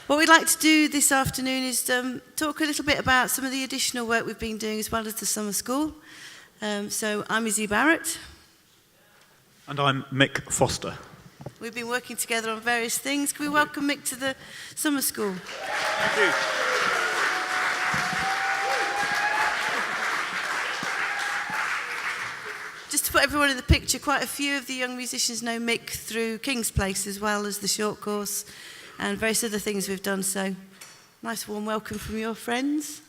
What we'd like to do this afternoon is talk a little bit about some of the additional work we've been doing as well as the summer school. So I'm Izzy Barrett. And I'm Mick Foster. We've been working together on various things. Can we welcome Mick to the summer school? Thank you. Just to put everyone in the picture, quite a few of the young musicians know Mick through King's Place as well as the short course and various other things we've done. So, nice warm welcome from your friends.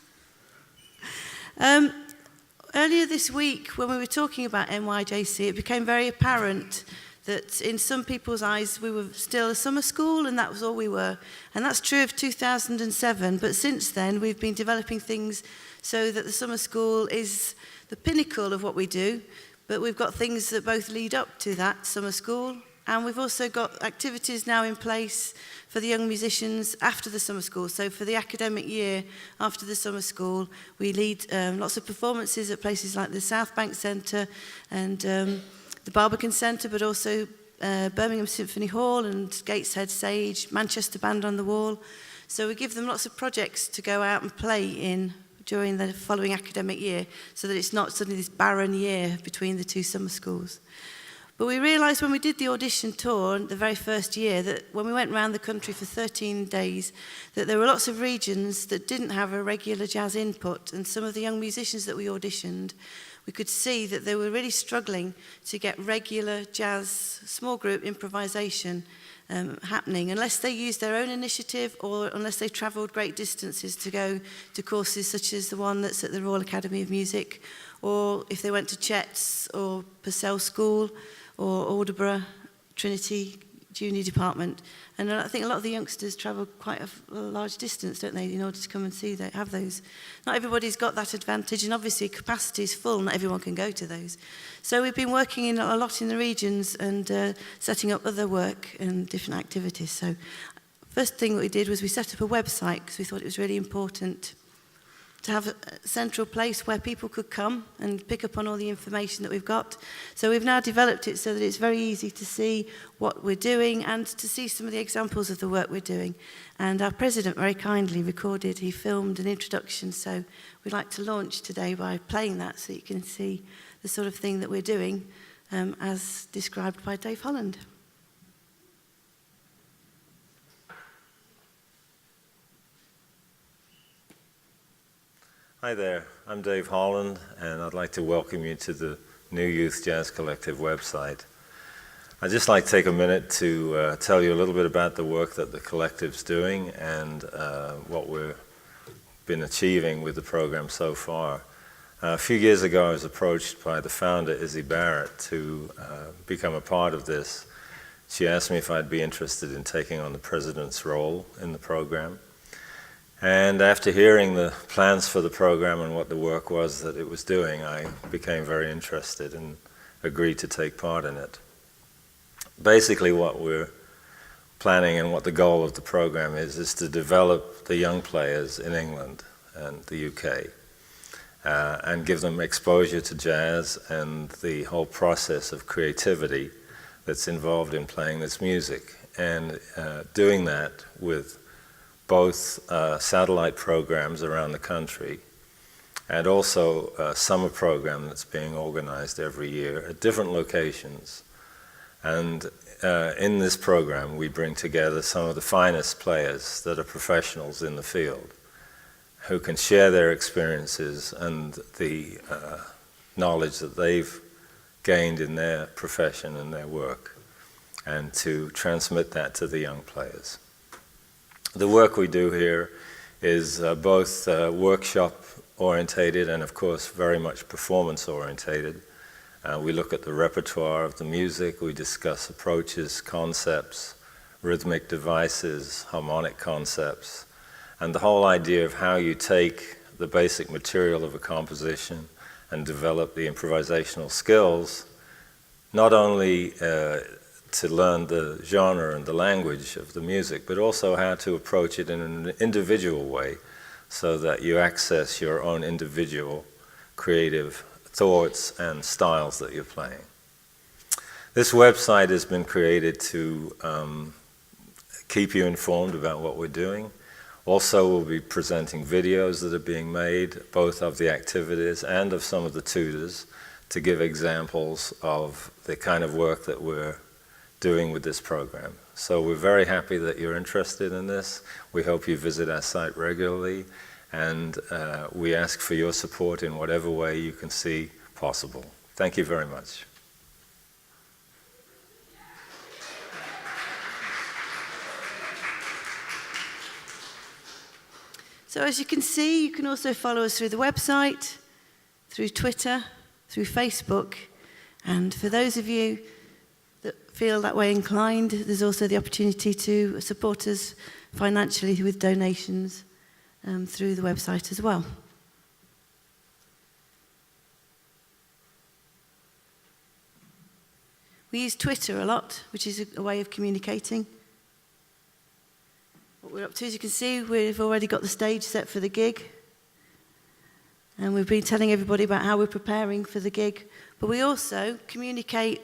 Earlier this week, when we were talking about NYJC, it became very apparent that in some people's eyes we were still a summer school and that was all we were. And that's true of 2007, but since then we've been developing things so that the summer school is the pinnacle of what we do, but we've got things that both lead up to that summer school, and we've also got activities now in place for the young musicians after the summer school. So for the academic year after the summer school, we lead lots of performances at places like the South Bank Centre and the Barbican Centre, but also Birmingham Symphony Hall and Gateshead Sage, Manchester Band on the Wall. So we give them lots of projects to go out and play in during the following academic year so that it's not suddenly this barren year between the two summer schools. But we realised when we did the audition tour the very first year that when we went around the country for 13 days that there were lots of regions that didn't have a regular jazz input, and some of the young musicians that we auditioned, we could see that they were really struggling to get regular jazz small group improvisation happening unless they used their own initiative or unless they travelled great distances to go to courses such as the one that's at the Royal Academy of Music, or if they went to Chet's or Purcell School or Aldeburgh Trinity Junior Department. And I think a lot of the youngsters travel quite a large distance, don't they, in order to come and see that, have those. Not everybody's got that advantage, and obviously capacity is full, not everyone can go to those. So we've been working a lot in the regions and setting up other work and different activities. So first thing that we did was we set up a website because we thought it was really important to have a central place where people could come and pick up on all the information that we've got. So we've now developed it so that it's very easy to see what we're doing and to see some of the examples of the work we're doing. And our president very kindly he filmed an introduction, so we'd like to launch today by playing that so you can see the sort of thing that we're doing as described by Dave Holland. Hi there, I'm Dave Holland, and I'd like to welcome you to the New Youth Jazz Collective website. I'd just like to take a minute to tell you a little bit about the work that the collective's doing and what we've been achieving with the program so far. A few years ago, I was approached by the founder, Izzy Barrett, to become a part of this. She asked me if I'd be interested in taking on the president's role in the program. And after hearing the plans for the program and what the work was that it was doing, I became very interested and agreed to take part in it. Basically what we're planning and what the goal of the program is to develop the young players in England and the UK and give them exposure to jazz and the whole process of creativity that's involved in playing this music, and doing that with both satellite programs around the country and also a summer program that's being organized every year at different locations. And in this program we bring together some of the finest players that are professionals in the field who can share their experiences and the knowledge that they've gained in their profession and their work, and to transmit that to the young players. The work we do here is both workshop-orientated and, of course, very much performance-orientated. We look at the repertoire of the music, we discuss approaches, concepts, rhythmic devices, harmonic concepts, and the whole idea of how you take the basic material of a composition and develop the improvisational skills, not only to learn the genre and the language of the music, but also how to approach it in an individual way so that you access your own individual creative thoughts and styles that you're playing. This website has been created to keep you informed about what we're doing. Also, we'll be presenting videos that are being made, both of the activities and of some of the tutors, to give examples of the kind of work that we're doing with this program. So we're very happy that you're interested in this. We hope you visit our site regularly, and we ask for your support in whatever way you can see possible. Thank you very much. So as you can see, you can also follow us through the website, through Twitter, through Facebook, and for those of you that feel that way inclined, there's also the opportunity to support us financially with donations through the website as well. We use Twitter a lot, which is a way of communicating. What we're up to, as you can see, we've already got the stage set for the gig. And we've been telling everybody about how we're preparing for the gig. But we also communicate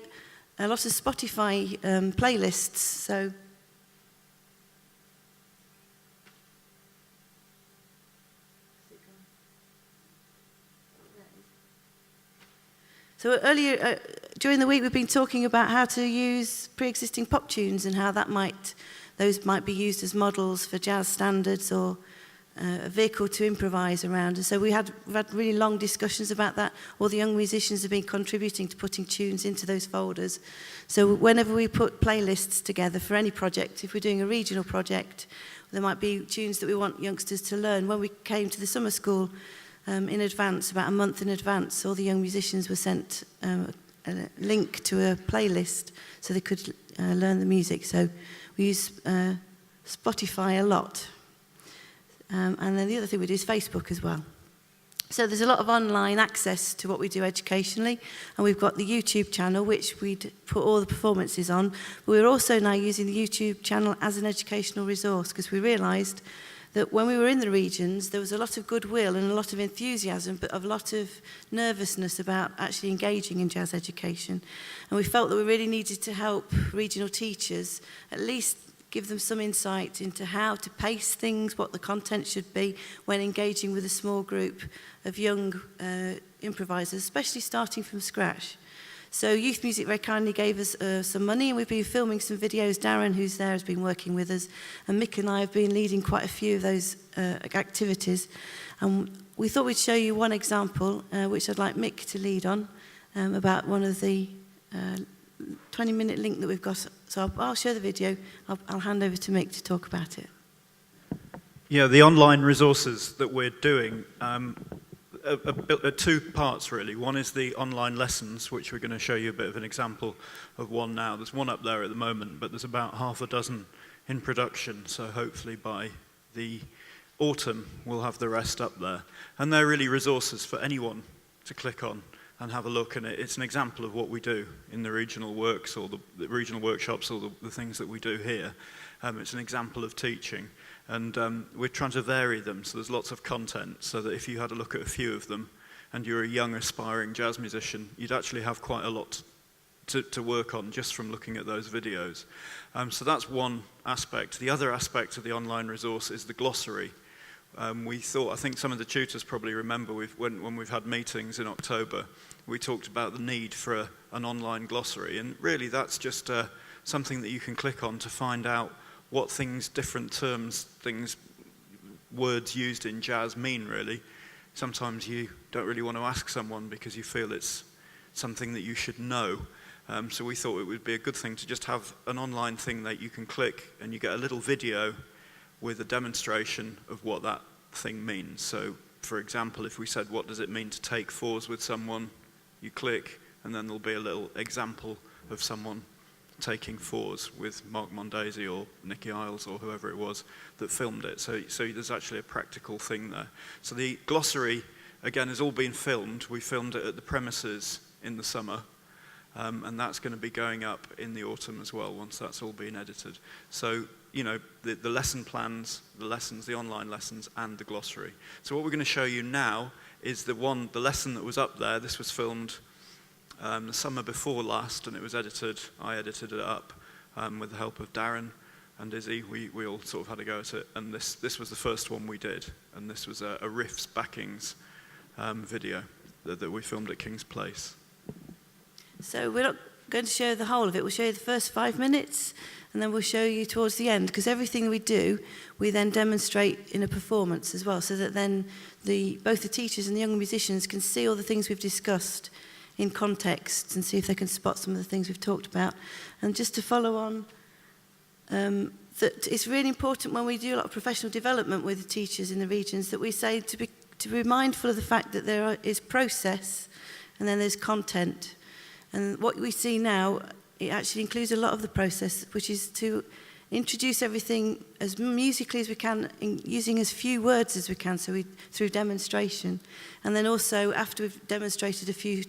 a lot of Spotify playlists. So earlier, during the week, we've been talking about how to use pre-existing pop tunes and how those might be used as models for jazz standards or a vehicle to improvise around. And so we've had really long discussions about that. All the young musicians have been contributing to putting tunes into those folders. So whenever we put playlists together for any project, if we're doing a regional project, there might be tunes that we want youngsters to learn. When we came to the summer school in advance, about a month in advance, all the young musicians were sent a link to a playlist so they could learn the music. So we use Spotify a lot. And then the other thing we do is Facebook as well. So there's a lot of online access to what we do educationally, and we've got the YouTube channel, which we'd put all the performances on. But we're also now using the YouTube channel as an educational resource, because we realised that when we were in the regions, there was a lot of goodwill and a lot of enthusiasm, but a lot of nervousness about actually engaging in jazz education. And we felt that we really needed to help regional teachers at least give them some insight into how to pace things, what the content should be when engaging with a small group of young improvisers, especially starting from scratch. So Youth Music very kindly gave us some money, and we've been filming some videos. Darren, who's there, has been working with us, and Mick and I have been leading quite a few of those activities. And we thought we'd show you one example, which I'd like Mick to lead on, about one of the 20-minute link that we've got. So I'll show the video. I'll hand over to Mick to talk about it. Yeah, the online resources that we're doing are two parts, really. One is the online lessons, which we're going to show you a bit of an example of one now. There's one up there at the moment, but there's about half a dozen in production, so hopefully by the autumn we'll have the rest up there. And they're really resources for anyone to click on and have a look, and it's an example of what we do in the regional works or the regional workshops or the things that we do here. It's an example of teaching, and we're trying to vary them, so there's lots of content, so that if you had a look at a few of them and you're a young aspiring jazz musician, you'd actually have quite a lot to work on just from looking at those videos. So that's one aspect. The other aspect of the online resource is the glossary. I think some of the tutors probably remember when we've had meetings in October, we talked about the need for an online glossary, and really that's just something that you can click on to find out what things, different terms, words used in jazz mean, really. Sometimes you don't really want to ask someone because you feel it's something that you should know. So we thought it would be a good thing to just have an online thing that you can click and you get a little video with a demonstration of what that thing means. So, for example, if we said, what does it mean to take fours with someone, you click, and then there'll be a little example of someone taking fours with Mark Mondesi or Nicky Isles or whoever it was that filmed it. So there's actually a practical thing there. So the glossary, again, has all been filmed. We filmed it at the premises in the summer, and that's going to be going up in the autumn as well once that's all been edited. So, you know, the lesson plans, the lessons, the online lessons, and the glossary. So what we're going to show you now is the lesson that was up there. This was filmed the summer before last, and it was edited. I edited it up with the help of Darren, and Izzy, we all sort of had a go at it, and this was the first one we did, and this was a riffs backings video that we filmed at King's Place. So we're not going to show the whole of it. We'll show you the first 5 minutes, and then we'll show you towards the end, because everything we do, we then demonstrate in a performance as well, so that then both the teachers and the young musicians can see all the things we've discussed in context and see if they can spot some of the things we've talked about. And just to follow on, that it's really important when we do a lot of professional development with the teachers in the regions that we say to be mindful of the fact that there is process and then there's content. And what we see now, it actually includes a lot of the process, which is to introduce everything as musically as we can, using as few words as we can, through demonstration. And then also, after we've demonstrated a few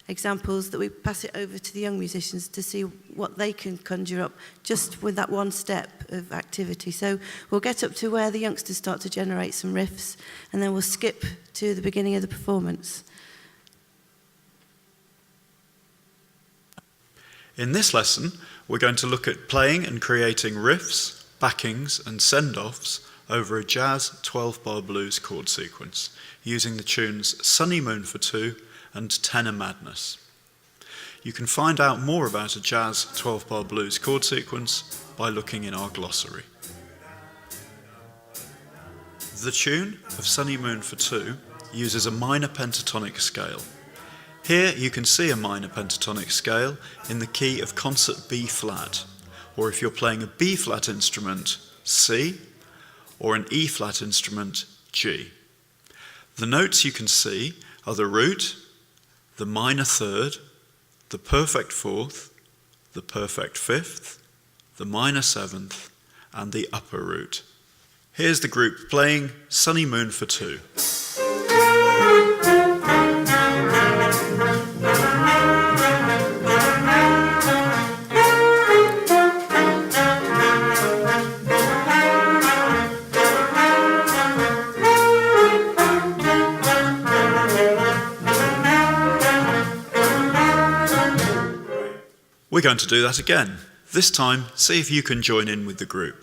examples, that we pass it over to the young musicians to see what they can conjure up just with that one step of activity. So we'll get up to where the youngsters start to generate some riffs, and then we'll skip to the beginning of the performance. In this lesson, we're going to look at playing and creating riffs, backings and send-offs over a jazz 12-bar blues chord sequence using the tunes Sunny Moon for Two and Tenor Madness. You can find out more about a jazz 12-bar blues chord sequence by looking in our glossary. The tune of Sunny Moon for Two uses a minor pentatonic scale. Here you can see a minor pentatonic scale in the key of concert B flat, or if you're playing a B flat instrument, C, or an E flat instrument, G. The notes you can see are the root, the minor third, the perfect fourth, the perfect fifth, the minor seventh, and the upper root. Here's the group playing Sunny Moon for Two. We're going to do that again. This time, see if you can join in with the group.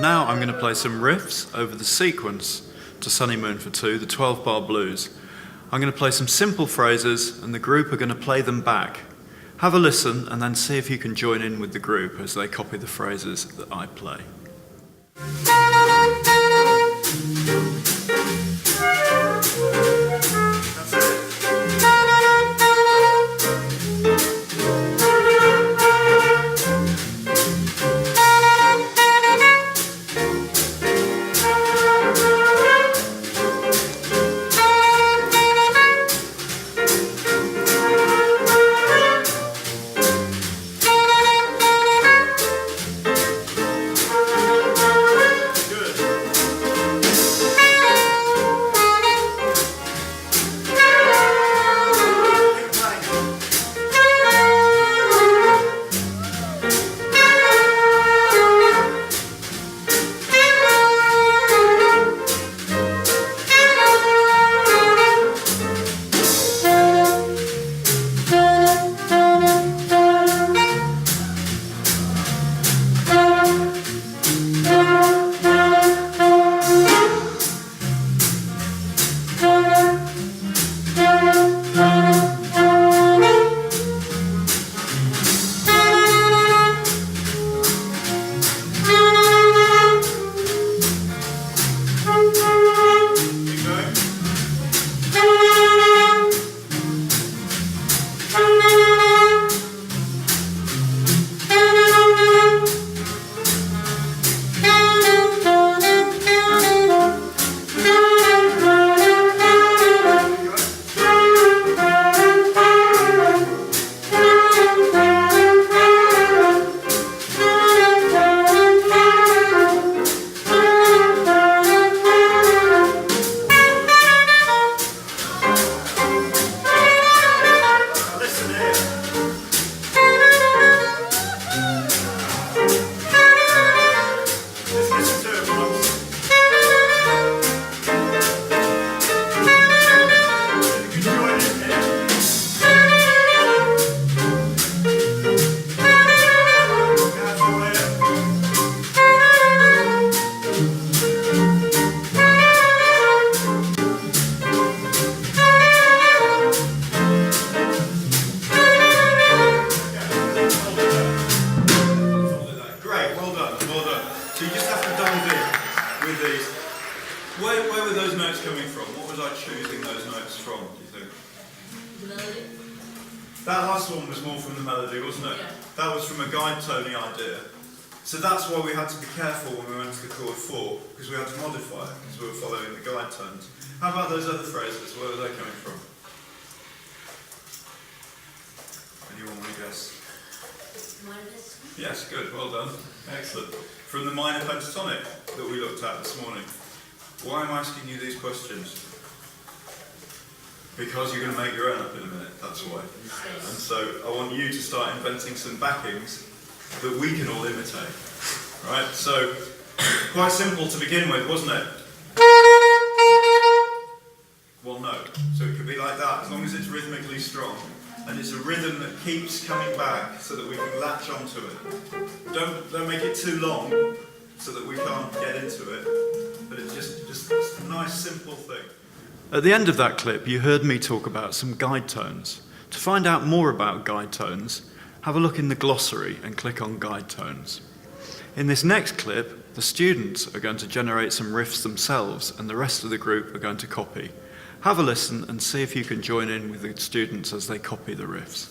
Now I'm going to play some riffs over the sequence to Sunny Moon for Two, the 12-bar blues. I'm going to play some simple phrases and the group are going to play them back. Have a listen and then see if you can join in with the group as they copy the phrases that I play. done, well done. So you just have to dive in with these. Where were those notes coming from? What was I choosing those notes from, do you think? The melody. That last one was more from the melody, wasn't it? Yeah. That was from a guide tone idea. So that's why we had to be careful when we went to the chord 4, because we had to modify it, because we were following the guide tones. How about those other phrases? Where were they coming from? Anyone want to guess? Yes, good, well done. Excellent. From the minor pentatonic that we looked at this morning. Why am I asking you these questions? Because you're going to make your own up in a minute, that's why. And so I want you to start inventing some backings that we can all imitate. Right, so quite simple to begin with, wasn't it? One note. So it could be like that, as long as it's rhythmically strong. And it's a rhythm that keeps coming back so that we can latch onto it. Don't make it too long so that we can't get into it. But it's just a nice, simple thing. At the end of that clip, you heard me talk about some guide tones. To find out more about guide tones, have a look in the glossary and click on guide tones. In this next clip, the students are going to generate some riffs themselves and the rest of the group are going to copy. Have a listen and see if you can join in with the students as they copy the riffs.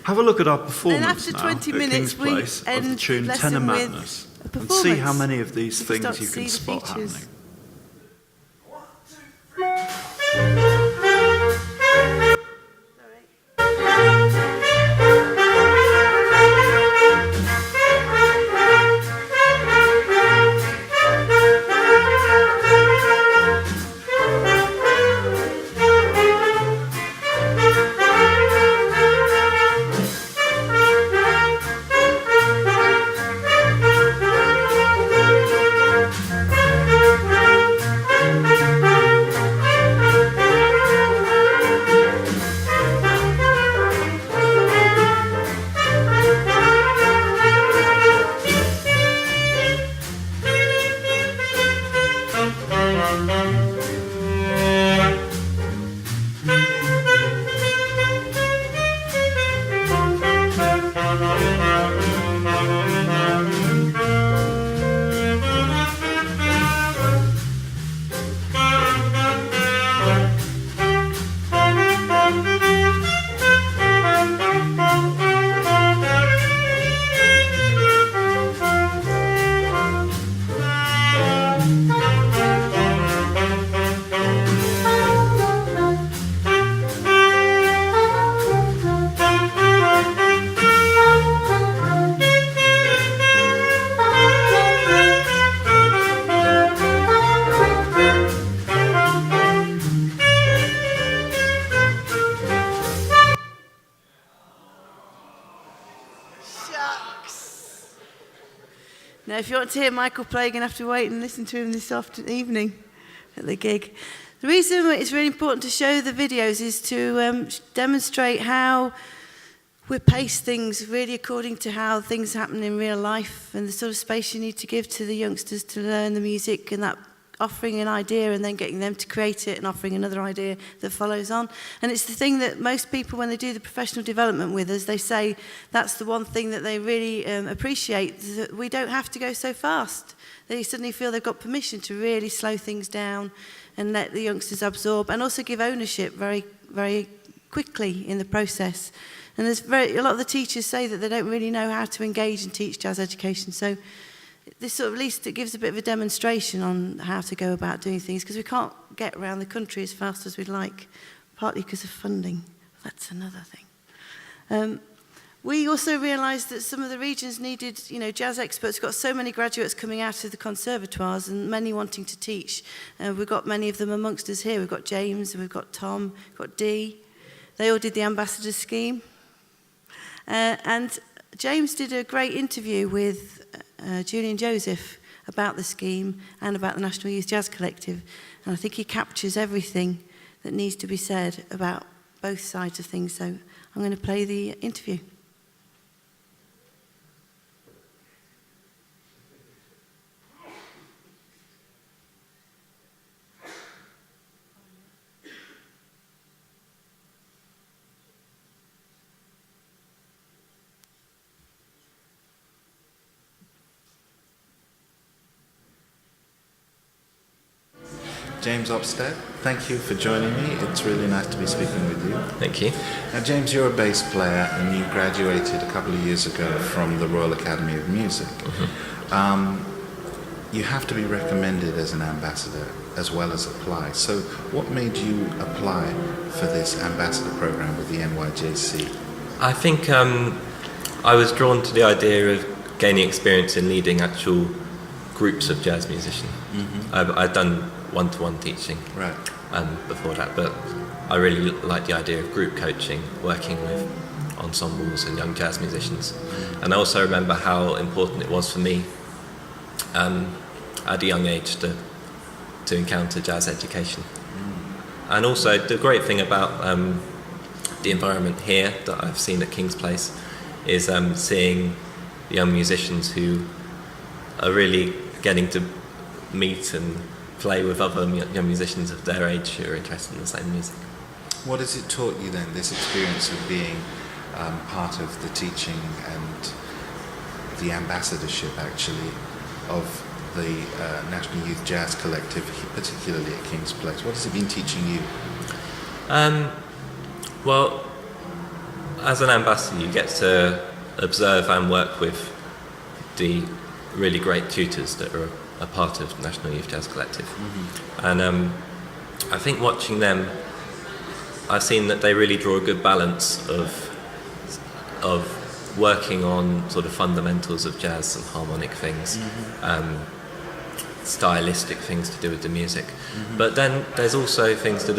Have a look at our performance after 20 now minutes, at King's we Place of the end tune lesson Tenor with Madness a and see how performance. many of these You can start things to you can see the spot features. happening. Now, if you want to hear Michael play, you're going to have to wait and listen to him this evening at the gig. The reason it's really important to show the videos is to demonstrate how we pace things really according to how things happen in real life and the sort of space you need to give to the youngsters to learn the music, and that offering an idea and then getting them to create it and offering another idea that follows on. And it's the thing that most people, when they do the professional development with us, they say that's the one thing that they really appreciate, that we don't have to go so fast. They suddenly feel they've got permission to really slow things down and let the youngsters absorb, and also give ownership very, very quickly in the process. And a lot of the teachers say that they don't really know how to engage and teach jazz education. So this sort of, at least it gives a bit of a demonstration on how to go about doing things, because we can't get around the country as fast as we'd like, partly because of funding. That's another thing. We also realised that some of the regions needed, jazz experts. We've got so many graduates coming out of the conservatoires and many wanting to teach. We've got many of them amongst us here. We've got James, and we've got Tom, we've got Dee. They all did the ambassador scheme. And James did a great interview with Julian Joseph about the scheme and about the National Youth Jazz Collective. And I think he captures everything that needs to be said about both sides of things. So I'm going to play the interview. James Opstead, thank you for joining me. It's really nice to be speaking with you. Thank you. Now, James, you're a bass player and you graduated a couple of years ago from the Royal Academy of Music. You have to be recommended as an ambassador as well as apply. So what made you apply for this ambassador program with the NYJC? I think I was drawn to the idea of gaining experience in leading actual groups of jazz musicians. I'd done one-to-one teaching before that, but I really like the idea of group coaching, working with ensembles and young jazz musicians. And I also remember how important it was for me at a young age to encounter jazz education. And also the great thing about the environment here that I've seen at King's Place is seeing young musicians who are really getting to meet and play with other young musicians of their age who are interested in the same music. What has it taught you then, this experience of being part of the teaching and the ambassadorship actually of the National Youth Jazz Collective, particularly at King's Place? What has it been teaching you? Well, as an ambassador you get to observe and work with the really great tutors that are a part of National Youth Jazz Collective. And I think watching them, I've seen that they really draw a good balance of working on sort of fundamentals of jazz and harmonic things, stylistic things to do with the music. But then there's also things that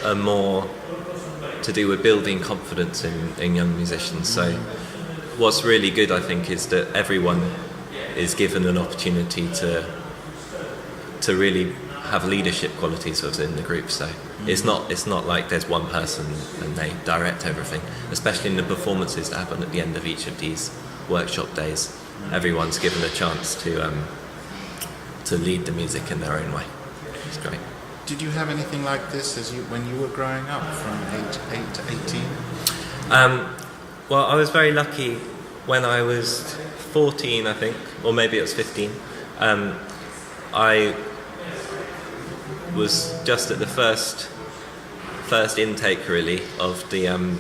are more to do with building confidence in young musicians. So what's really good, I think, is that everyone is given an opportunity to really have leadership qualities within the group. So it's not like there's one person and they direct everything, especially in the performances that happen at the end of each of these workshop days. Everyone's given a chance to lead the music in their own way. It's great. Did you have anything like this when you were growing up from age 8 to 18? Well, I was very lucky when I was 14, I think, or maybe it was 15. I was just at the first intake, really, of the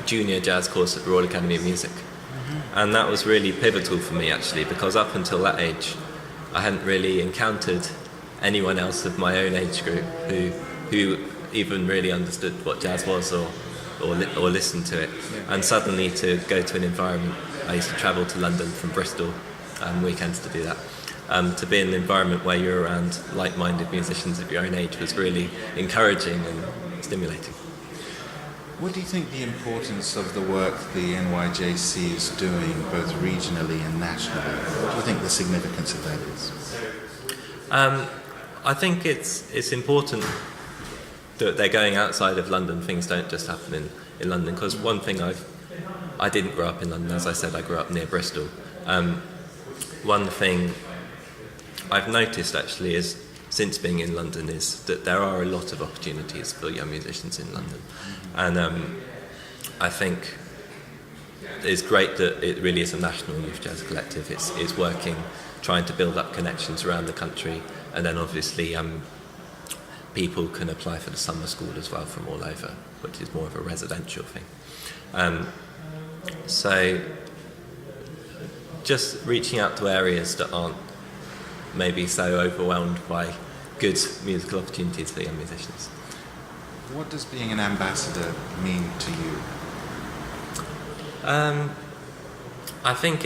junior jazz course at the Royal Academy of Music. And that was really pivotal for me, actually, because up until that age, I hadn't really encountered anyone else of my own age group who even really understood what jazz was or listened to it. And suddenly to go to an environment, I used to travel to London from Bristol weekends to do that. To be in an environment where you're around like-minded musicians of your own age was really encouraging and stimulating. What do you think the importance of the work the NYJC is doing, both regionally and nationally? What do you think the significance of that is? I think it's important that they're going outside of London. Things don't just happen in London, because one thing I didn't grow up in London, as I said, I grew up near Bristol. One thing I've noticed actually is, since being in London, is that there are a lot of opportunities for young musicians in London. And I think it's great that it really is a national youth jazz collective. It's working, trying to build up connections around the country, and then obviously people can apply for the summer school as well from all over, which is more of a residential thing. So just reaching out to areas that aren't maybe so overwhelmed by good musical opportunities for young musicians. What does being an ambassador mean to you? I think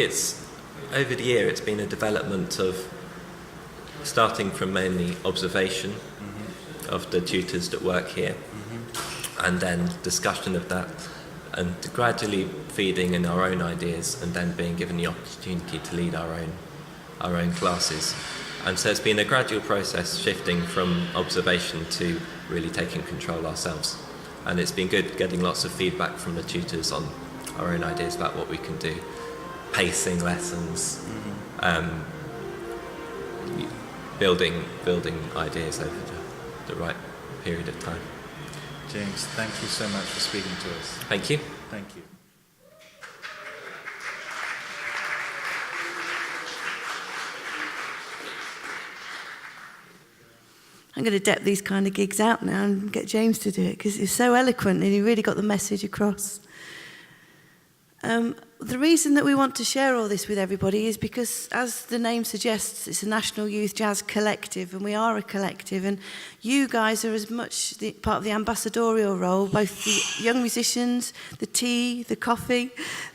over the year it's been a development of starting from mainly observation of the tutors that work here, and then discussion of that, and gradually feeding in our own ideas, and then being given the opportunity to lead our own classes. And so it's been a gradual process shifting from observation to really taking control ourselves. And it's been good getting lots of feedback from the tutors on our own ideas about what we can do, pacing lessons, building ideas over the right period of time. James, thank you so much for speaking to us. Thank you. Thank you. I'm going to dep these kind of gigs out now and get James to do it, because he's so eloquent and he really got the message across. The reason that we want to share all this with everybody is because, as the name suggests, it's a National Youth Jazz Collective, and we are a collective, and you guys are as much part of the ambassadorial role, both the young musicians, the tea, the coffee,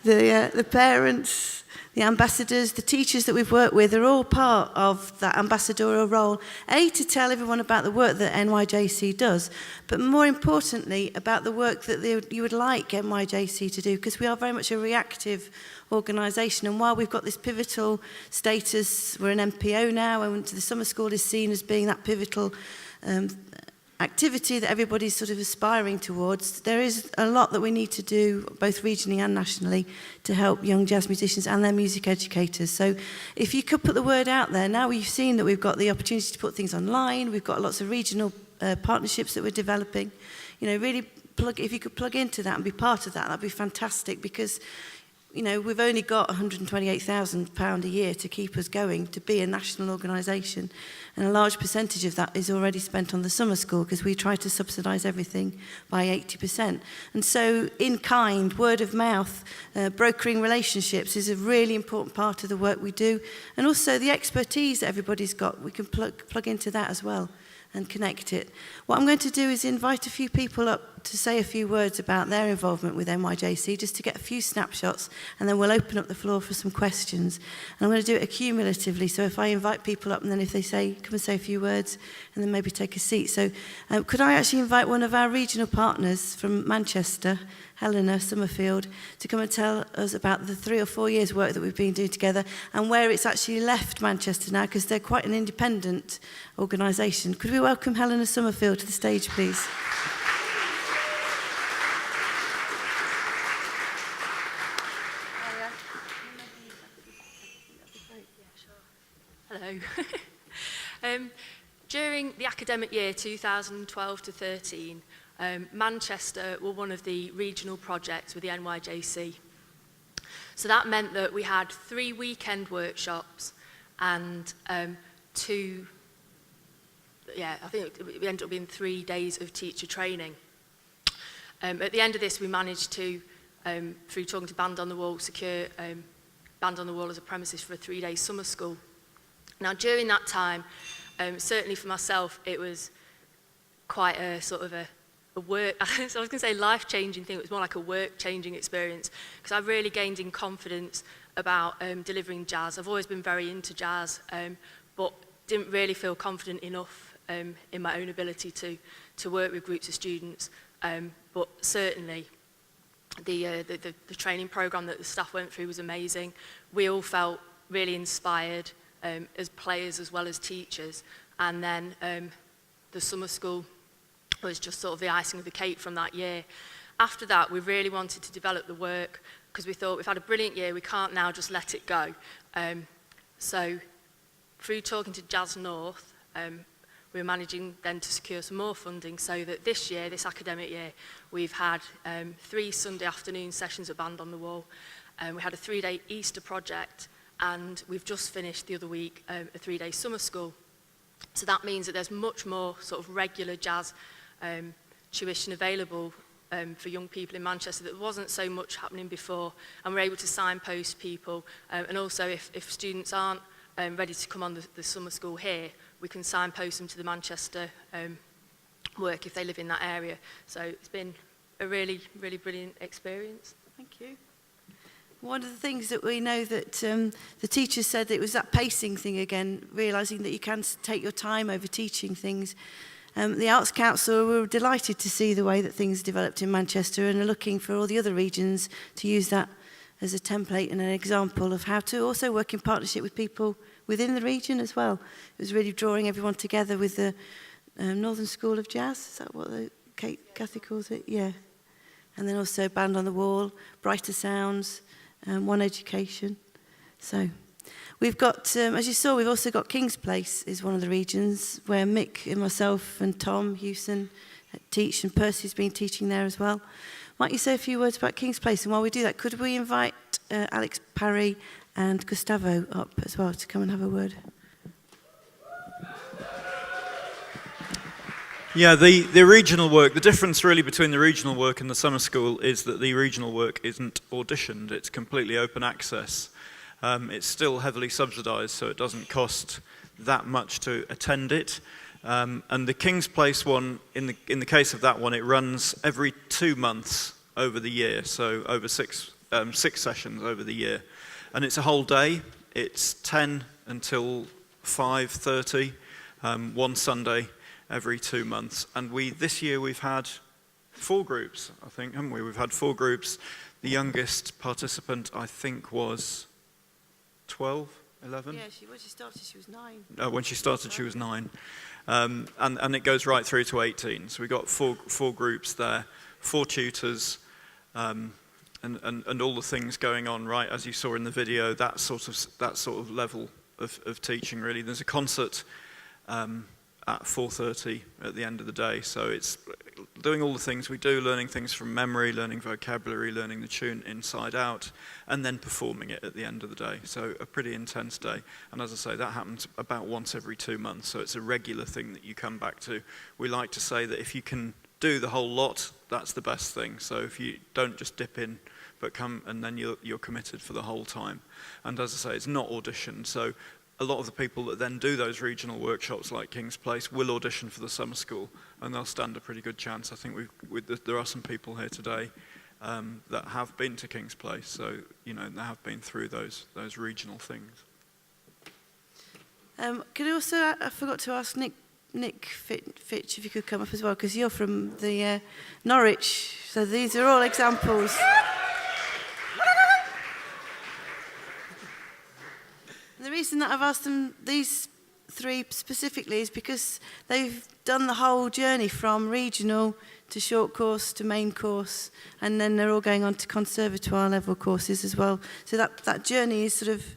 the parents, the ambassadors, the teachers that we've worked with are all part of that ambassadorial role, to tell everyone about the work that NYJC does, but more importantly, about the work that you would like NYJC to do, because we are very much a reactive organisation, and while we've got this pivotal status, we're an MPO now, and the summer school is seen as being that pivotal activity that everybody's sort of aspiring towards. There is a lot that we need to do, both regionally and nationally, to help young jazz musicians and their music educators. So if you could put the word out there, now we've seen that we've got the opportunity to put things online, we've got lots of regional partnerships that we're developing. You know, really if you could plug into that and be part of that, that'd be fantastic, because you know, we've only got £128,000 a year to keep us going, to be a national organisation. And a large percentage of that is already spent on the summer school, because we try to subsidise everything by 80%. And so, in kind, word of mouth, brokering relationships is a really important part of the work we do. And also the expertise that everybody's got, we can plug into that as well and connect it. What I'm going to do is invite a few people up to say a few words about their involvement with NYJC, just to get a few snapshots, and then we'll open up the floor for some questions. And I'm going to do it accumulatively, so if I invite people up, and then if they say, come and say a few words, and then maybe take a seat. So could I actually invite one of our regional partners from Manchester, Helena Summerfield, to come and tell us about the 3 or 4 years work that we've been doing together, and where it's actually left Manchester now, because they're quite an independent organisation. Could we welcome Helena Summerfield to the stage, please? Hello. During the academic year 2012 to 13, Manchester were one of the regional projects with the NYJC. So that meant that we had 3 weekend workshops and 2, I think we ended up being 3 days of teacher training. At the end of this, we managed to, through talking to Band on the Wall, secure Band on the Wall as a premises for a 3-day summer school. Now, during that time, certainly for myself, it was quite a sort of a work, so I was going to say life-changing thing, it was more like a work-changing experience, because I really gained in confidence about delivering jazz. I've always been very into jazz, but didn't really feel confident enough in my own ability to work with groups of students. But certainly, the training program that the staff went through was amazing. We all felt really inspired, as players as well as teachers, and then the summer school was just sort of the icing of the cake from that year. After that, we really wanted to develop the work, because we thought we've had a brilliant year, we can't now just let it go. So through talking to Jazz North, we were managing then to secure some more funding, so that this year, this academic year, we've had 3 Sunday afternoon sessions at Band on the Wall. We had a 3-day Easter project, and we've just finished the other week a 3-day summer school. So that means that there's much more sort of regular jazz tuition available for young people in Manchester that wasn't so much happening before, and we're able to signpost people, and also if students aren't ready to come on the summer school here, we can signpost them to the Manchester work if they live in that area. So it's been a really, really brilliant experience. Thank you. One of the things that we know that the teachers said, it was that pacing thing again, realising that you can take your time over teaching things. The Arts Council were delighted to see the way that things developed in Manchester and are looking for all the other regions to use that as a template and an example of how to also work in partnership with people within the region as well. It was really drawing everyone together with the Northern School of Jazz, is that what Kathy calls it? Yeah. And then also Band on the Wall, Brighter Sounds, One Education. So we've got, as you saw, we've also got King's Place is one of the regions where Mick and myself and Tom Hewson teach, and Percy's been teaching there as well. Might you say a few words about King's Place? And while we do that, could we invite Alex Parry and Gustavo up as well to come and have a word? Yeah, the regional work, the difference really between the regional work and the summer school is that the regional work isn't auditioned, it's completely open access. It's still heavily subsidised, so it doesn't cost that much to attend it. And the King's Place one, in the case of that one, it runs every 2 months over the year, so over six sessions over the year. And it's a whole day, it's 10 until 5:30, one Sunday every 2 months. And this year we've had 4 groups, I think, haven't we? We've had 4 groups. The youngest participant, I think, was 12, 11? Yeah, when she started, she was 9. When she started, she was 9. And it goes right through to 18. So we've got 4 groups there, 4 tutors, and all the things going on, right, as you saw in the video, that sort of level of teaching, really. There's a concert at 4:30 at the end of the day. So it's doing all the things we do, learning things from memory, learning vocabulary, learning the tune inside out, and then performing it at the end of the day. So a pretty intense day. And as I say, that happens about once every 2 months. So it's a regular thing that you come back to. We like to say that if you can do the whole lot, that's the best thing. So if you don't just dip in, but come and then you're committed for the whole time. And as I say, it's not auditioned. So a lot of the people that then do those regional workshops like King's Place will audition for the summer school, and they'll stand a pretty good chance. I think there are some people here today that have been to King's Place, so they have been through those regional things. Could I also, I forgot to ask Nick Fitch if you could come up as well, because you're from the Norwich, so these are all examples. The reason that I've asked them, these 3 specifically, is because they've done the whole journey from regional to short course to main course, and then they're all going on to conservatoire level courses as well. So that journey is sort of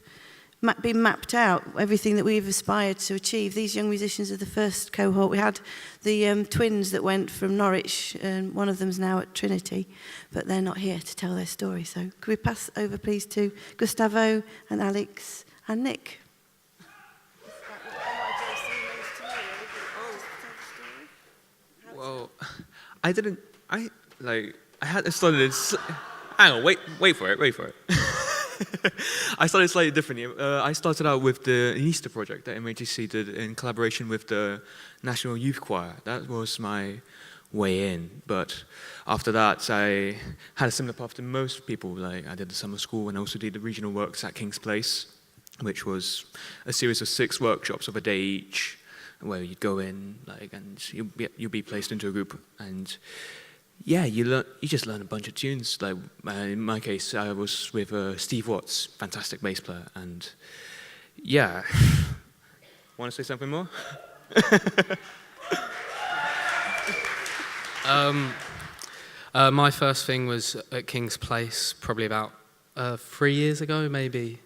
been mapped out, everything that we've aspired to achieve. These young musicians are the first cohort. We had the twins that went from Norwich, and one of them's now at Trinity, but they're not here to tell their story. So could we pass over, please, to Gustavo and Alex and Nick? Well, I had started this. Hang on, wait for it. I started slightly differently. I started out with the Easter project that NYJC did in collaboration with the National Youth Choir. That was my way in. But after that, I had a similar path to most people. I did the summer school and also did the regional works at King's Place, which was a series of 6 workshops of a day each, where you'd go in, and you'll be placed into a group, and yeah, you just learn a bunch of tunes. In my case, I was with Steve Watts, fantastic bass player, and yeah. Want to say something more? My first thing was at King's Place, probably about 3 years ago, maybe.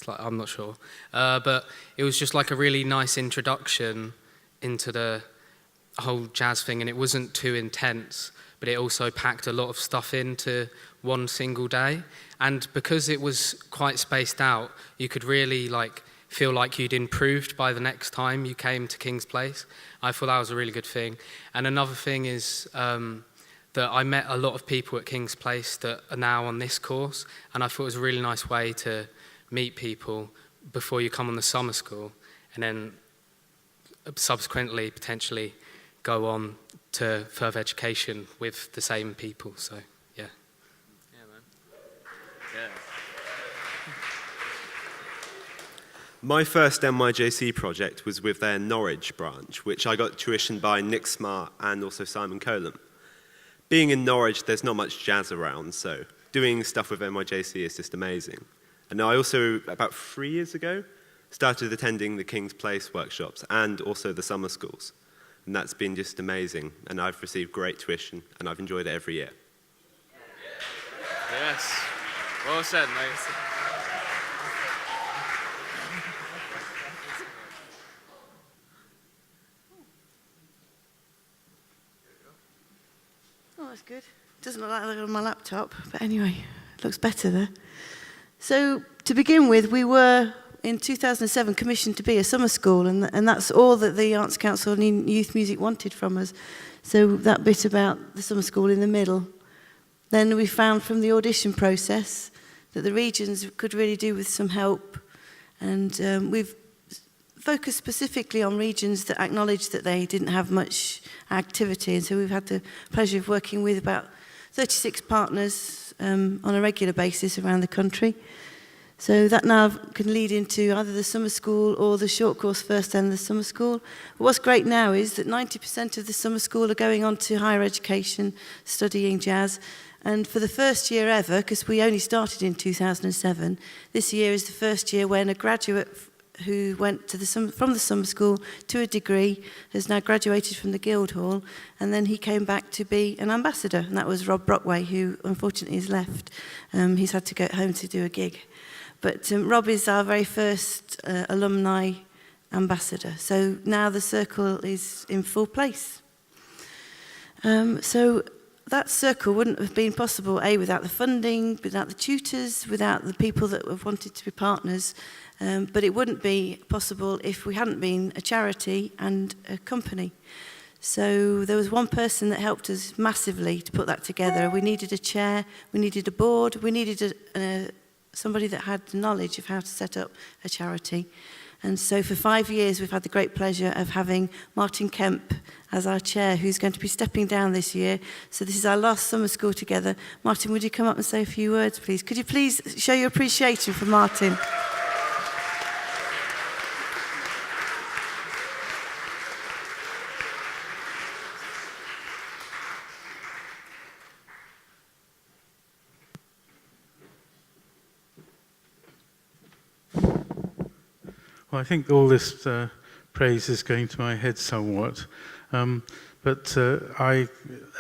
I'm not sure. But it was just like a really nice introduction into the whole jazz thing, and it wasn't too intense, but it also packed a lot of stuff into one single day. And because it was quite spaced out, you could really feel like you'd improved by the next time you came to King's Place. I thought that was a really good thing. And another thing is that I met a lot of people at King's Place that are now on this course, and I thought it was a really nice way to meet people before you come on the summer school, and then subsequently potentially go on to further education with the same people. So yeah. Yeah, man. Yeah. My first NYJC project was with their Norwich branch, which I got tuitioned by Nick Smart and also Simon Colam. Being in Norwich, there's not much jazz around, so doing stuff with NYJC is just amazing. And I also, about 3 years ago, started attending the King's Place workshops and also the summer schools. And that's been just amazing, and I've received great tuition, and I've enjoyed it every year. Yes. Well said, mate. Oh, that's good. Doesn't look like that on my laptop, but anyway, it looks better there. So, to begin with, we were, in 2007, commissioned to be a summer school, and that's all that the Arts Council and Youth Music wanted from us. So, that bit about the summer school in the middle. Then we found from the audition process that the regions could really do with some help, and we've focused specifically on regions that acknowledged that they didn't have much activity, and so we've had the pleasure of working with about 36 partners on a regular basis around the country. So that now can lead into either the summer school or the short course first and the summer school. But what's great now is that 90% of the summer school are going on to higher education, studying jazz. And for the first year ever, because we only started in 2007, this year is the first year when a graduate who went to from the summer school to a degree has now graduated from the Guildhall, and then he came back to be an ambassador, and that was Rob Brockway, who unfortunately has left. He's had to go home to do a gig. But Rob is our very first alumni ambassador, so now the circle is in full place. So that circle wouldn't have been possible, without the funding, without the tutors, without the people that have wanted to be partners, but it wouldn't be possible if we hadn't been a charity and a company. So there was one person that helped us massively to put that together. We needed a chair, we needed a board, we needed somebody that had the knowledge of how to set up a charity. And so for 5 years, we've had the great pleasure of having Martin Kemp as our chair, who's going to be stepping down this year. So this is our last summer school together. Martin, would you come up and say a few words, please? Could you please show your appreciation for Martin? Well, I think all this praise is going to my head somewhat, but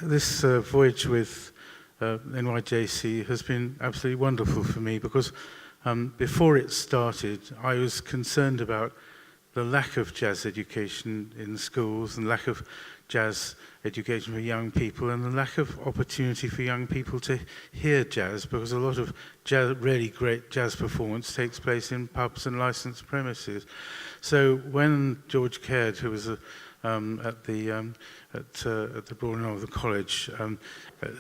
this voyage with NYJC has been absolutely wonderful for me, because before it started, I was concerned about the lack of jazz education in schools and lack of jazz education for young people, and the lack of opportunity for young people to hear jazz, because a lot of jazz, really great jazz performance takes place in pubs and licensed premises. So when George Caird, who was at the Royal Northern College,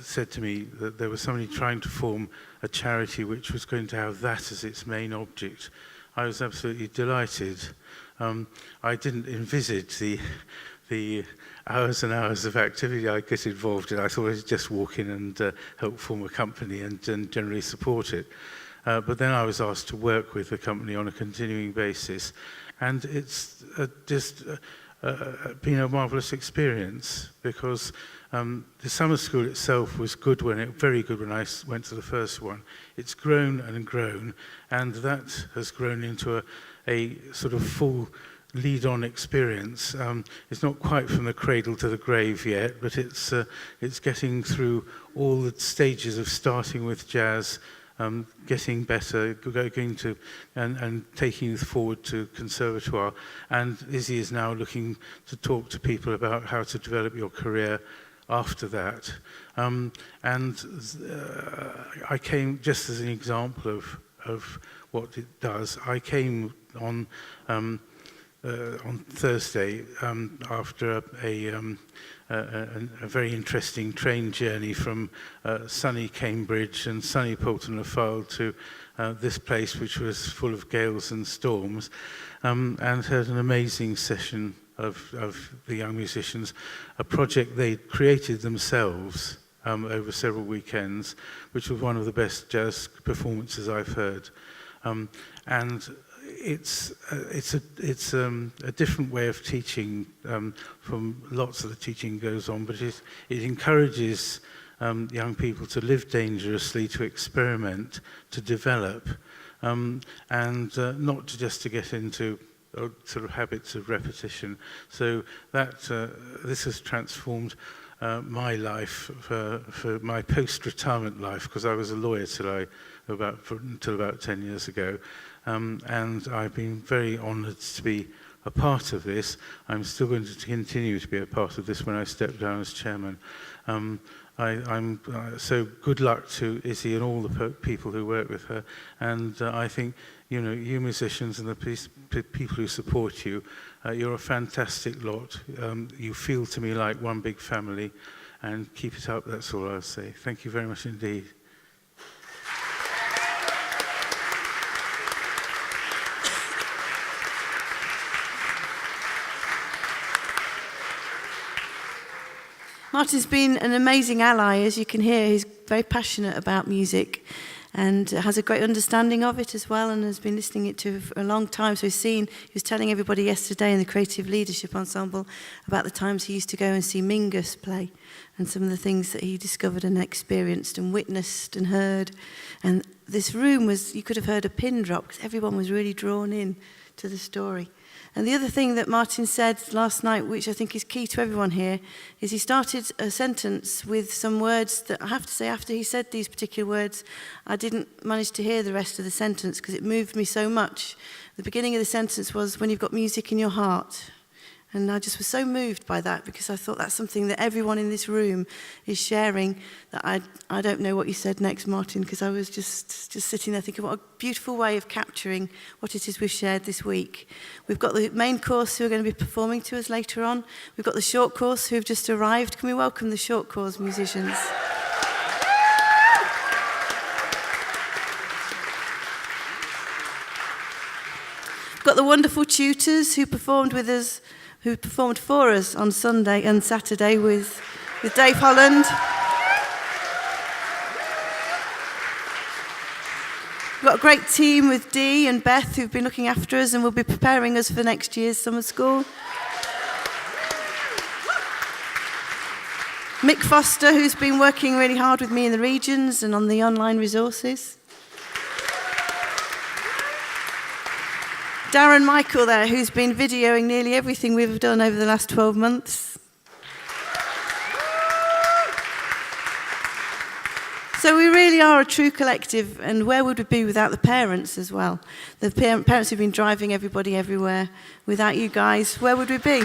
said to me that there was somebody trying to form a charity which was going to have that as its main object, I was absolutely delighted. I didn't envisage the hours and hours of activity I get involved in. I thought I'd just walk in and help form a company and generally support it. But then I was asked to work with the company on a continuing basis, and it's just been a marvellous experience, because the summer school itself was very good when I went to the first one. It's grown and grown, and that has grown into a sort of full lead-on experience. It's not quite from the cradle to the grave yet, but it's getting through all the stages of starting with jazz, getting better, going to and taking it forward to conservatoire. And Izzy is now looking to talk to people about how to develop your career after that. I came, just as an example of what it does, I came on on Thursday after a very interesting train journey from sunny Cambridge and sunny Poulton-le-File to this place, which was full of gales and storms, and had an amazing session of the young musicians, a project they'd created themselves over several weekends, which was one of the best jazz performances I've heard. And it's a different way of teaching from lots of the teaching goes on, but it encourages young people to live dangerously, to experiment, to develop, and not just to get into sort of habits of repetition. So that this has transformed my life for my post-retirement life, because I was a lawyer until about 10 years ago, and I've been very honoured to be a part of this. I'm still going to continue to be a part of this when I step down as chairman. So good luck to Izzy and all the people who work with her, and I think, you know, you musicians and the people who support you, you're a fantastic lot. You feel to me like one big family, and keep it up, that's all I'll say. Thank you very much indeed. Martin's been an amazing ally, as you can hear. He's very passionate about music and has a great understanding of it as well, and has been listening it to for a long time. So he was telling everybody yesterday in the Creative Leadership Ensemble about the times he used to go and see Mingus play and some of the things that he discovered and experienced and witnessed and heard. And this room was, you could have heard a pin drop because everyone was really drawn in to the story. And the other thing that Martin said last night, which I think is key to everyone here, is he started a sentence with some words that I have to say, after he said these particular words, I didn't manage to hear the rest of the sentence because it moved me so much. The beginning of the sentence was, when you've got music in your heart. And I just was so moved by that, because I thought that's something that everyone in this room is sharing. That I don't know what you said next, Martin, because I was just sitting there thinking, what a beautiful way of capturing what it is we've shared this week. We've got the main course who are going to be performing to us later on. We've got the short course who have just arrived. Can we welcome the short course musicians? We've got the wonderful tutors who performed with us, who performed for us on Sunday and Saturday with Dave Holland. We've got a great team with Dee and Beth who've been looking after us and will be preparing us for next year's summer school. Mick Foster, who's been working really hard with me in the regions and on the online resources. Darren Michael there, who's been videoing nearly everything we've done over the last 12 months. So we really are a true collective, and where would we be without the parents as well? The parents who've been driving everybody everywhere. Without you guys, where would we be?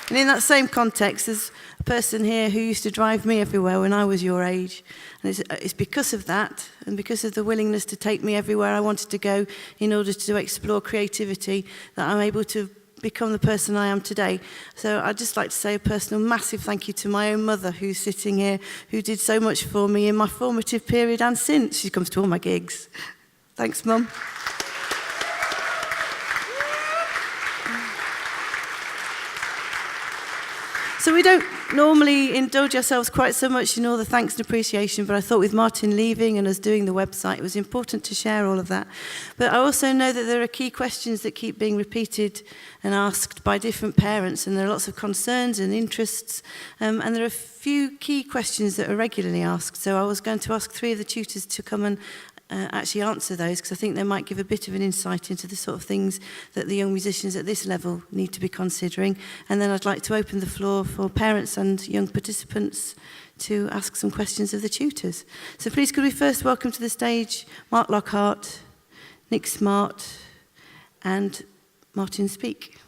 And in that same context, there's a person here who used to drive me everywhere when I was your age. And it's because of that, and because of the willingness to take me everywhere I wanted to go in order to explore creativity, that I'm able to become the person I am today. So I'd just like to say a personal massive thank you to my own mother, who's sitting here, who did so much for me in my formative period and since. She comes to all my gigs. Thanks, Mum. So we don't normally indulge ourselves quite so much in all the thanks and appreciation, but I thought with Martin leaving and us doing the website, it was important to share all of that. But I also know that there are key questions that keep being repeated and asked by different parents, and there are lots of concerns and interests, and there are a few key questions that are regularly asked. So I was going to ask 3 of the tutors to come and actually answer those, because I think they might give a bit of an insight into the sort of things that the young musicians at this level need to be considering. And then I'd like to open the floor for parents and young participants to ask some questions of the tutors. So please could we first welcome to the stage Mark Lockhart, Nick Smart and Martin Speak.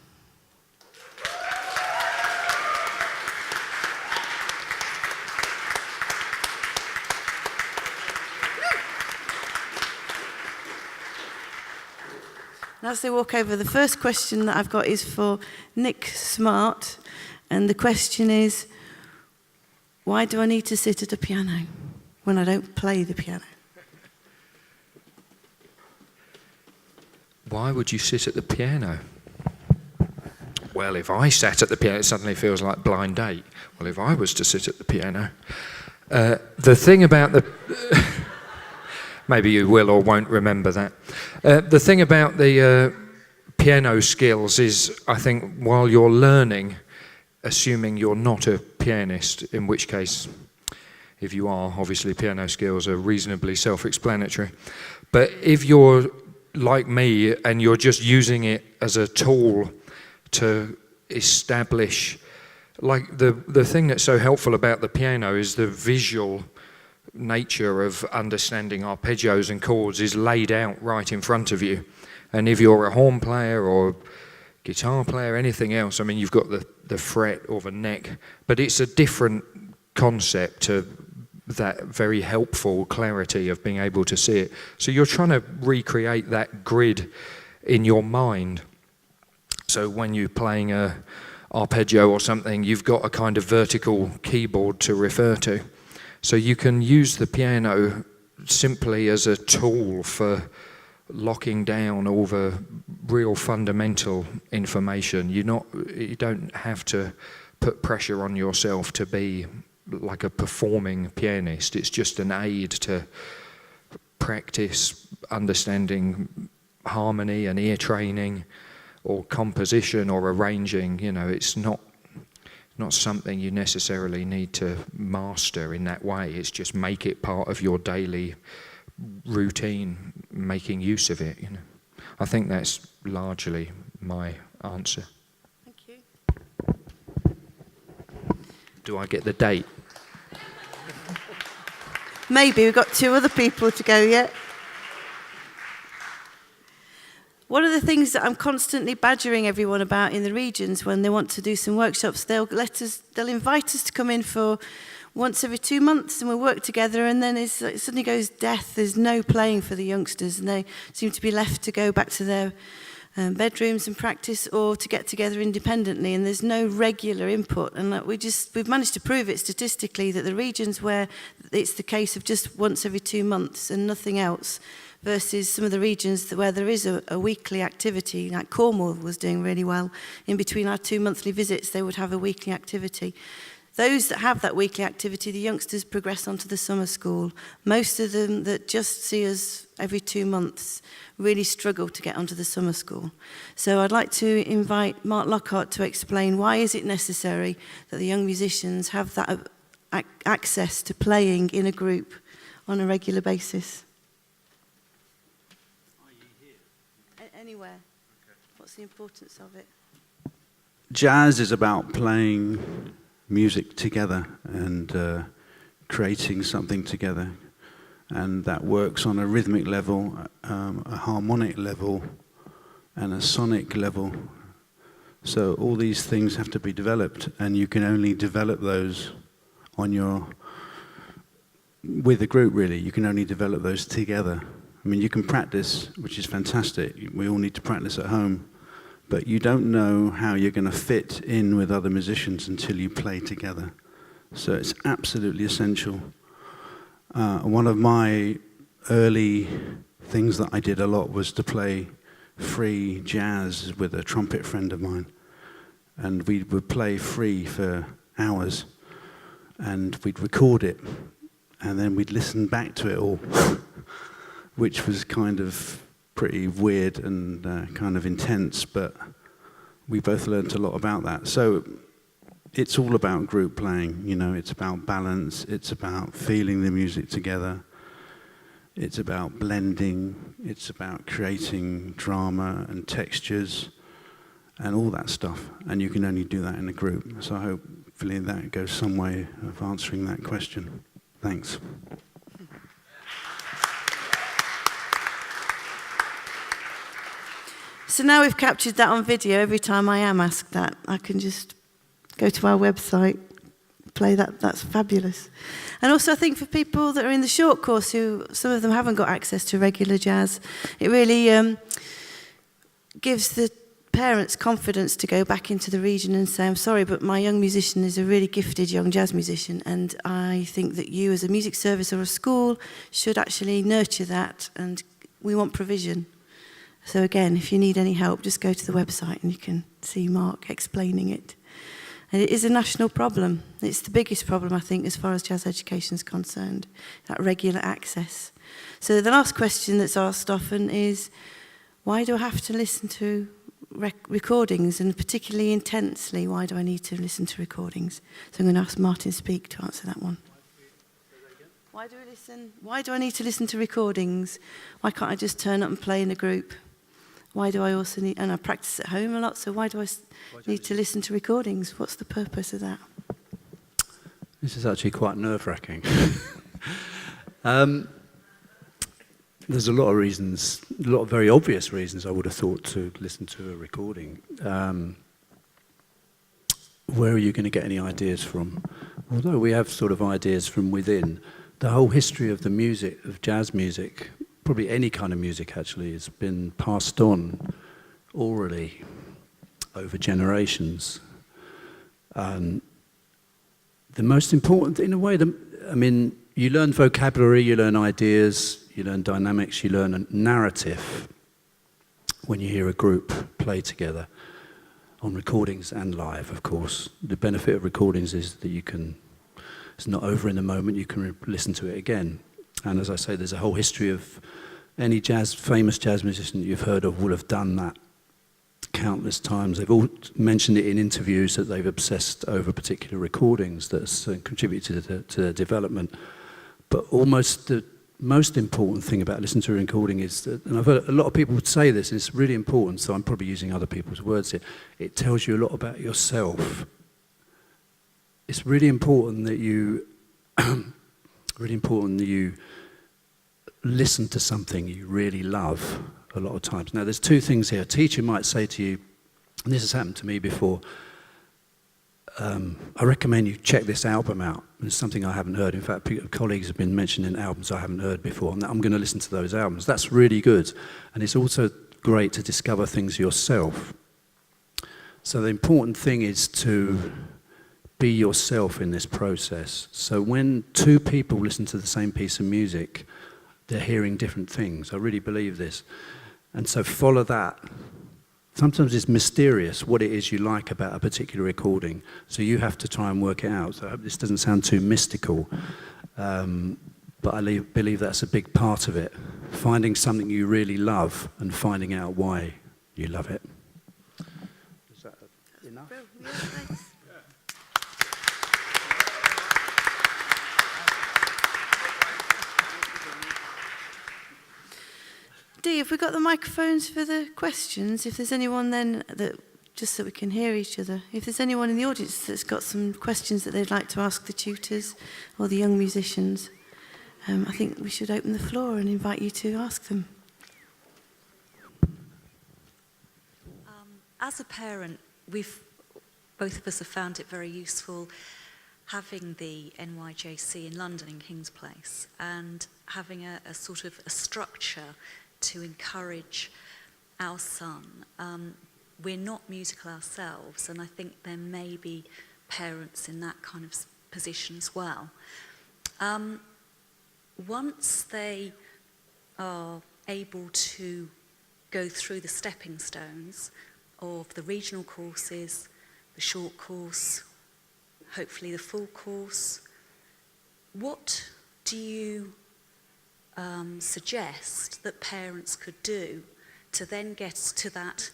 And as they walk over, the first question that I've got is for Nick Smart. And the question is, why do I need to sit at a piano when I don't play the piano? Why would you sit at the piano? Well, if I sat at the piano, it suddenly feels like blind date. Well, if I was to sit at the piano, the thing about the... maybe you will or won't remember that. The thing about the piano skills is, I think, while you're learning, assuming you're not a pianist, in which case, if you are, obviously piano skills are reasonably self-explanatory. But if you're like me and you're just using it as a tool to establish, like the thing that's so helpful about the piano is the visual nature of understanding arpeggios and chords is laid out right in front of you. And if you're a horn player or guitar player, anything else, I mean, you've got the fret or the neck, but it's a different concept to that very helpful clarity of being able to see it. So you're trying to recreate that grid in your mind. So when you're playing a arpeggio or something, you've got a kind of vertical keyboard to refer to. So you can use the piano simply as a tool for locking down all the real fundamental information. You don't have to put pressure on yourself to be like a performing pianist. It's just an aid to practice understanding harmony and ear training or composition or arranging. You know, it's not something you necessarily need to master in that way. It's just make it part of your daily routine, making use of it. You know, I think that's largely my answer. Thank you. Do I get the date? Maybe. We've got 2 other people to go yet. One of the things that I'm constantly badgering everyone about in the regions when they want to do some workshops, they'll invite us to come in for once every 2 months and we'll work together, and then it suddenly goes death. There's no playing for the youngsters and they seem to be left to go back to their bedrooms and practice or to get together independently, and there's no regular input. And we've managed to prove it statistically that the regions where it's the case of just once every 2 months and nothing else, versus some of the regions where there is a weekly activity, like Cornwall was doing really well. In between our 2 monthly visits, they would have a weekly activity. Those that have that weekly activity, the youngsters progress onto the summer school. Most of them that just see us every 2 months really struggle to get onto the summer school. So I'd like to invite Mark Lockhart to explain why is it necessary that the young musicians have that access to playing in a group on a regular basis. Anywhere. Okay. What's the importance of it? Jazz is about playing music together and creating something together, and that works on a rhythmic level, a harmonic level, and a sonic level. So all these things have to be developed, and you can only develop those with a group. Really, you can only develop those together. I mean, you can practice, which is fantastic. We all need to practice at home. But you don't know how you're going to fit in with other musicians until you play together. So it's absolutely essential. One of my early things that I did a lot was to play free jazz with a trumpet friend of mine. And we would play free for hours. And we'd record it. And then we'd listen back to it all. Which was kind of pretty weird and kind of intense, but we both learned a lot about that. So it's all about group playing, you know, it's about balance, it's about feeling the music together, it's about blending, it's about creating drama and textures and all that stuff, and you can only do that in a group. So hopefully that goes some way of answering that question. Thanks. So now we've captured that on video. Every time I am asked that, I can just go to our website, play that. That's fabulous. And also I think for people that are in the short course, who some of them haven't got access to regular jazz, it really gives the parents confidence to go back into the region and say, I'm sorry, but my young musician is a really gifted young jazz musician, and I think that you as a music service or a school should actually nurture that, and we want provision. So again, if you need any help, just go to the website and you can see Mark explaining it. And it is a national problem. It's the biggest problem, I think, as far as jazz education is concerned, that regular access. So the last question that's asked often is, why do I have to listen to recordings, and particularly intensely, why do I need to listen to recordings? So I'm going to ask Martin Speak to answer that one. Why do I need to listen to recordings? Why can't I just turn up and play in a group? Why do I also need, and I practice at home a lot, so why do I need to listen to recordings? What's the purpose of that? This is actually quite nerve-wracking. There's a lot of reasons, a lot of very obvious reasons I would have thought to listen to a recording. Where are you going to get any ideas from? Although we have sort of ideas from within, the whole history of the music, of jazz music, probably any kind of music actually, has been passed on orally over generations. The most important, in a way, you learn vocabulary, you learn ideas, you learn dynamics, you learn a narrative when you hear a group play together on recordings and live, of course. The benefit of recordings is that it's not over in the moment, you can listen to it again. And as I say, there's a whole history of any famous jazz musician that you've heard of will have done that countless times. They've all mentioned it in interviews that they've obsessed over particular recordings that's contributed to their development. But almost the most important thing about listening to a recording is that, and I've heard a lot of people would say this, and it's really important, so I'm probably using other people's words here, it tells you a lot about yourself. It's really important that you listen to something you really love a lot of times. Now, there's two things here. A teacher might say to you, and this has happened to me before, I recommend you check this album out. It's something I haven't heard. In fact, colleagues have been mentioning albums I haven't heard before, and I'm going to listen to those albums. That's really good. And it's also great to discover things yourself. So the important thing is to be yourself in this process. So when two people listen to the same piece of music, they're hearing different things. I really believe this. And so follow that. Sometimes it's mysterious what it is you like about a particular recording, so you have to try and work it out. So I hope this doesn't sound too mystical, but I believe that's a big part of it. Finding something you really love and finding out why you love it. Is that enough? Yeah, thanks. Dee, have we got the microphones for the questions? If there's anyone then, just so we can hear each other, if there's anyone in the audience that's got some questions that they'd like to ask the tutors or the young musicians, I think we should open the floor and invite you to ask them. As a parent, both of us have found it very useful having the NYJC in London in King's Place and having a sort of a structure to encourage our son. We're not musical ourselves, and I think there may be parents in that kind of position as well. Once they are able to go through the stepping stones of the regional courses, the short course, hopefully the full course, what do you suggest that parents could do to then get to that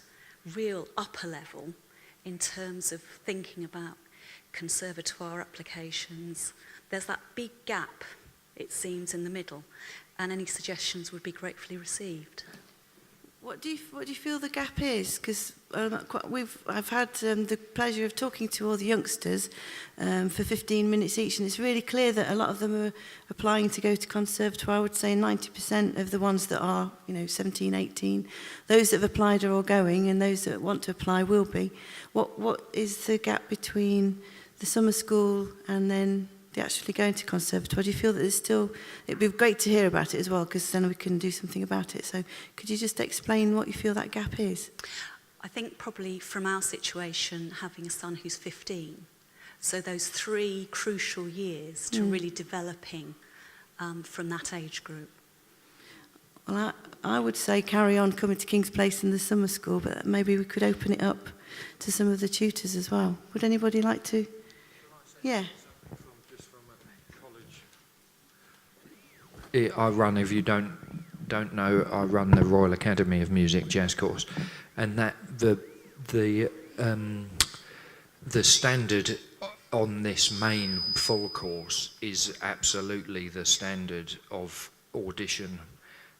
real upper level in terms of thinking about conservatoire applications? There's that big gap, it seems, in the middle, and any suggestions would be gratefully received. What do you feel the gap is? Because I've had the pleasure of talking to all the youngsters for 15 minutes each, and it's really clear that a lot of them are applying to go to conservatoire. I would say 90% of the ones that are, 17, 18, those that have applied are all going, and those that want to apply will be. What is the gap between the summer school and then they actually go into conservatoire? Do you feel that there's still, it'd be great to hear about it as well, because then we can do something about it. So could you just explain what you feel that gap is? I think probably from our situation, having a son who's 15, so those 3 crucial years to really developing from that age group. Well, I would say carry on coming to King's Place in the summer school, but maybe we could open it up to some of the tutors as well. Would anybody like to? Yeah. I run, if you don't know, I run the Royal Academy of Music jazz course, and that the standard on this main full course is absolutely the standard of audition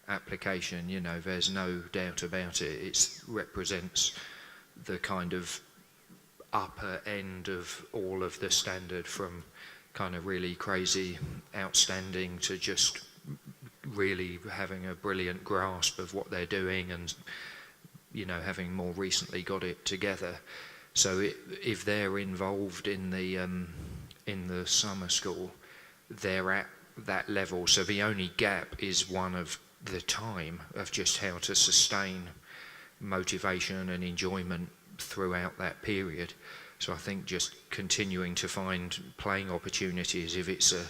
application. You know, there's no doubt about it. It represents the kind of upper end of all of the standard, from kind of really crazy, outstanding, to just really having a brilliant grasp of what they're doing, and, you know, having more recently got it together. So if they're involved in the summer school, they're at that level. So the only gap is one of the time of just how to sustain motivation and enjoyment throughout that period. So I think just continuing to find playing opportunities, if it's a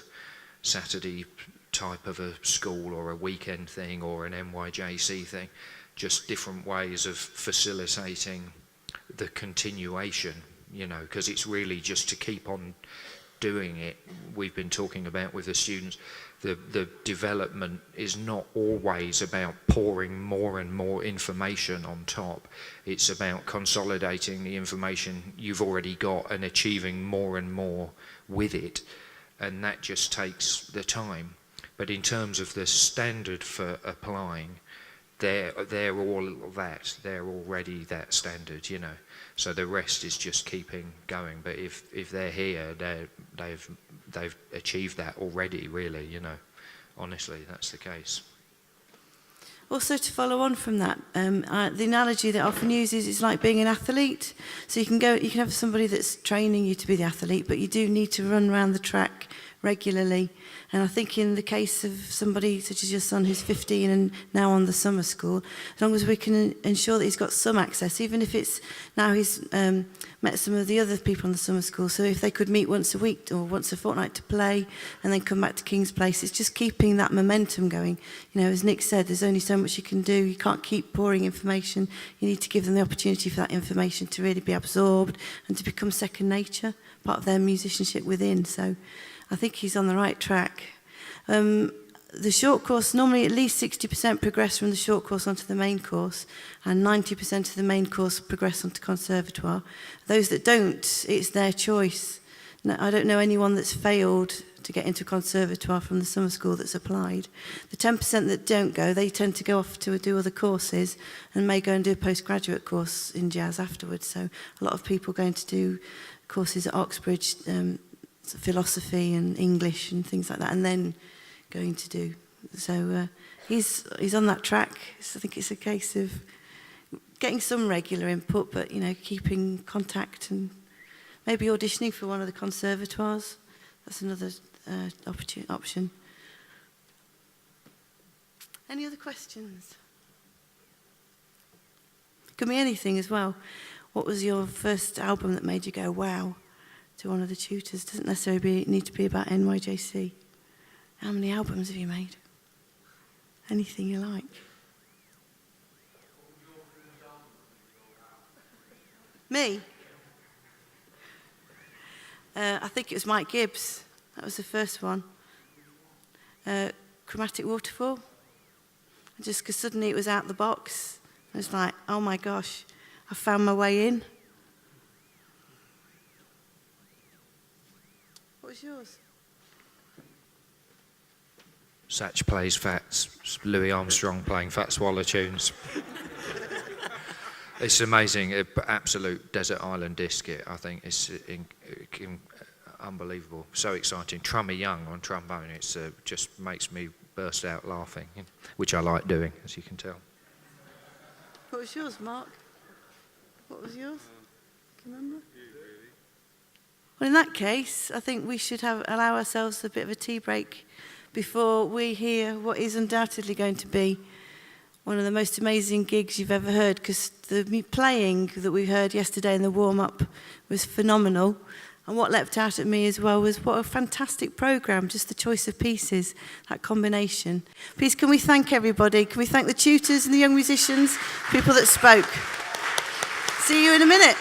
Saturday type of a school or a weekend thing or an NYJC thing, just different ways of facilitating the continuation, you know, because it's really just to keep on doing it. We've been talking about with the students, the development is not always about pouring more and more information on top. It's about consolidating the information you've already got and achieving more and more with it, and that just takes the time. But in terms of the standard for applying, they're all that. They're already that standard, you know. So the rest is just keeping going. But if they're here, they've achieved that already, really, you know. Honestly, that's the case. Also, to follow on from that, the analogy that I often use is like being an athlete. So you can have somebody that's training you to be the athlete, but you do need to run around the track regularly. And I think in the case of somebody such as your son who's 15 and now on the summer school, as long as we can ensure that he's got some access, even if it's now he's met some of the other people on the summer school, so if they could meet once a week or once a fortnight to play and then come back to King's Place, it's just keeping that momentum going. You know, as Nick said, there's only so much you can do. You can't keep pouring information. You need to give them the opportunity for that information to really be absorbed and to become second nature, part of their musicianship within. So I think he's on the right track. The short course, normally at least 60% progress from the short course onto the main course, and 90% of the main course progress onto conservatoire. Those that don't, it's their choice. No, I don't know anyone that's failed to get into conservatoire from the summer school that's applied. The 10% that don't go, they tend to go off to do other courses and may go and do a postgraduate course in jazz afterwards. So a lot of people going to do courses at Oxbridge, philosophy and English and things like that, and then going to do. So he's on that track. So I think it's a case of getting some regular input, but, you know, keeping contact and maybe auditioning for one of the conservatoires. That's another option. Any other questions? Could be anything as well. What was your first album that made you go, wow, to one of the tutors? Doesn't necessarily need to be about NYJC. How many albums have you made? Anything you like. Me? I think it was Mike Gibbs. That was the first one. Chromatic Waterfall. Just because suddenly it was out the box. I was like, oh my gosh, I found my way in. What was yours? Satch plays Fats, Louis Armstrong playing Fat Swallow tunes. It's amazing, absolute desert island disc, I think. It's unbelievable, so exciting. Trummy Young on trombone, it's just makes me burst out laughing, which I like doing, as you can tell. What was yours, Mark? What was yours? Can you remember? Well, in that case, I think we should allow ourselves a bit of a tea break before we hear what is undoubtedly going to be one of the most amazing gigs you've ever heard, because the playing that we heard yesterday in the warm-up was phenomenal. And what leapt out at me as well was what a fantastic programme, just the choice of pieces, that combination. Please, can we thank everybody? Can we thank the tutors and the young musicians, people that spoke? See you in a minute.